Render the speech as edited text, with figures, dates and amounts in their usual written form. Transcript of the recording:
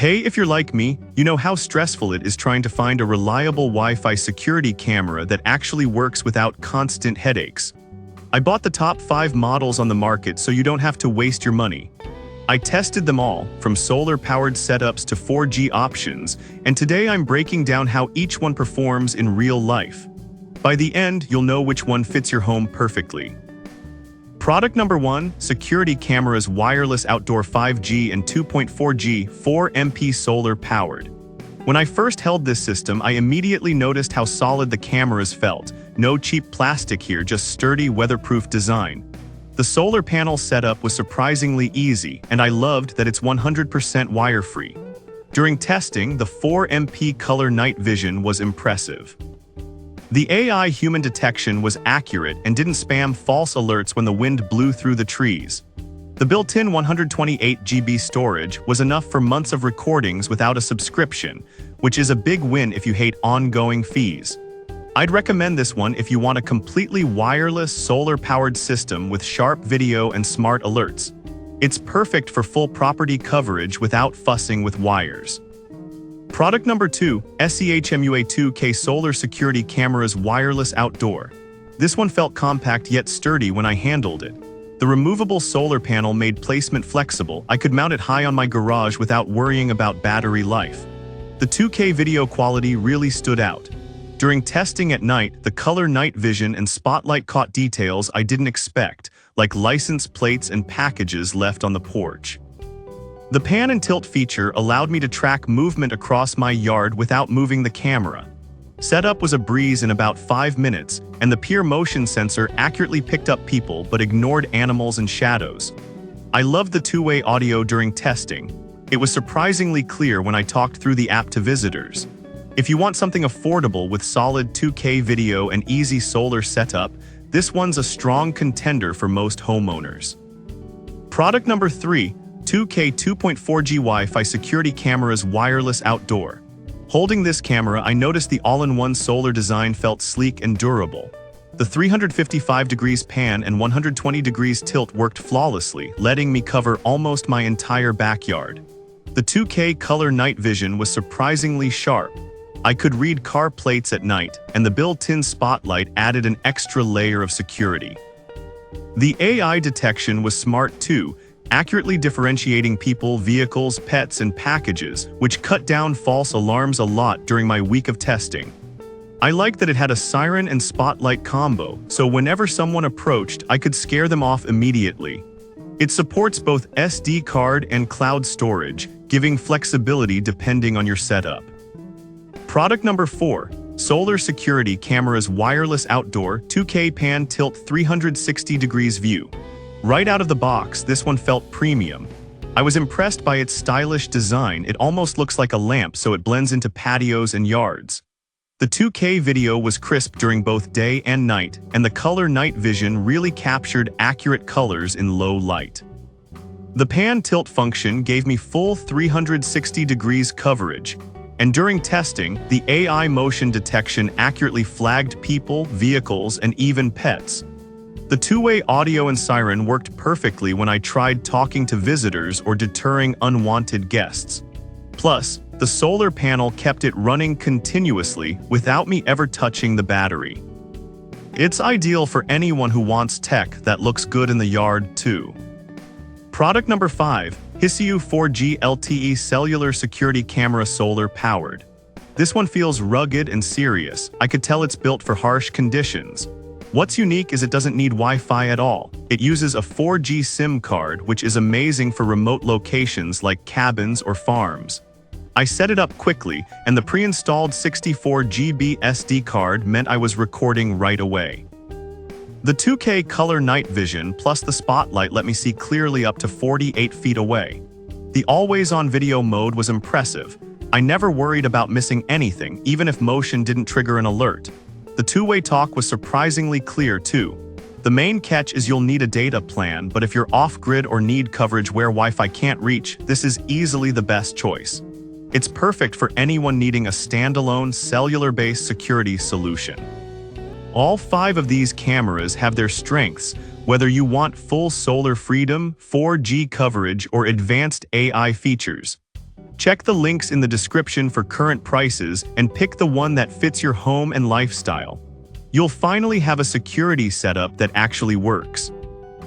Hey, if you're like me, you know how stressful it is trying to find a reliable Wi-Fi security camera that actually works without constant headaches. I bought the top 5 models on the market so you don't have to waste your money. I tested them all, from solar-powered setups to 4G options, and today I'm breaking down how each one performs in real life. By the end, you'll know which one fits your home perfectly. Product number 1, Security Cameras Wireless Outdoor 5G and 2.4G 4MP Solar Powered. When I first held this system, I immediately noticed how solid the cameras felt. No cheap plastic here, just sturdy, weatherproof design. The solar panel setup was surprisingly easy, and I loved that it's 100% wire-free. During testing, the 4MP color night vision was impressive. The AI human detection was accurate and didn't spam false alerts when the wind blew through the trees. The built-in 128 GB storage was enough for months of recordings without a subscription, which is a big win if you hate ongoing fees. I'd recommend this one if you want a completely wireless, solar-powered system with sharp video and smart alerts. It's perfect for full property coverage without fussing with wires. Product number 2, SEHMUA 2K Solar Security Cameras Wireless Outdoor. This one felt compact yet sturdy when I handled it. The removable solar panel made placement flexible. I could mount it high on my garage without worrying about battery life. The 2K video quality really stood out. During testing at night, the color night vision and spotlight caught details I didn't expect, like license plates and packages left on the porch. The pan and tilt feature allowed me to track movement across my yard without moving the camera. Setup was a breeze in about 5 minutes, and the peer motion sensor accurately picked up people but ignored animals and shadows. I loved the two-way audio during testing. It was surprisingly clear when I talked through the app to visitors. If you want something affordable with solid 2K video and easy solar setup, this one's a strong contender for most homeowners. Product number 3, 2K 2.4G Wi-Fi Security Cameras Wireless Outdoor. Holding this camera, I noticed the all-in-one solar design felt sleek and durable. The 355 degrees pan and 120 degrees tilt worked flawlessly, letting me cover almost my entire backyard. The 2K color night vision was surprisingly sharp. I could read car plates at night, and the built-in spotlight added an extra layer of security. The AI detection was smart too, accurately differentiating people, vehicles, pets, and packages, which cut down false alarms a lot during my week of testing. I liked that it had a siren and spotlight combo, so whenever someone approached, I could scare them off immediately. It supports both SD card and cloud storage, giving flexibility depending on your setup. Product number 4, Solar Security Cameras Wireless Outdoor 2K Pan Tilt 360 Degrees View. Right out of the box, this one felt premium. I was impressed by its stylish design. It almost looks like a lamp, so it blends into patios and yards. The 2K video was crisp during both day and night, and the color night vision really captured accurate colors in low light. The pan tilt function gave me full 360 degrees coverage, and during testing, the AI motion detection accurately flagged people, vehicles, and even pets. The two-way audio and siren worked perfectly when I tried talking to visitors or deterring unwanted guests. Plus, the solar panel kept it running continuously without me ever touching the battery. It's ideal for anyone who wants tech that looks good in the yard, too. Product number 5, Hisiu 4G LTE Cellular Security Camera Solar Powered. This one feels rugged and serious. I could tell it's built for harsh conditions. What's unique is it doesn't need Wi-Fi at all. It uses a 4G SIM card, which is amazing for remote locations like cabins or farms. I set it up quickly, and the pre-installed 64 GB SD card meant I was recording right away. The 2K color night vision plus the spotlight let me see clearly up to 48 feet away. The always-on video mode was impressive. I never worried about missing anything, even if motion didn't trigger an alert. The two-way talk was surprisingly clear too. The main catch is you'll need a data plan, but if you're off-grid or need coverage where Wi-Fi can't reach, this is easily the best choice. It's perfect for anyone needing a standalone, cellular-based security solution. All 5 of these cameras have their strengths, whether you want full solar freedom, 4G coverage, or advanced AI features. Check the links in the description for current prices and pick the one that fits your home and lifestyle. You'll finally have a security setup that actually works.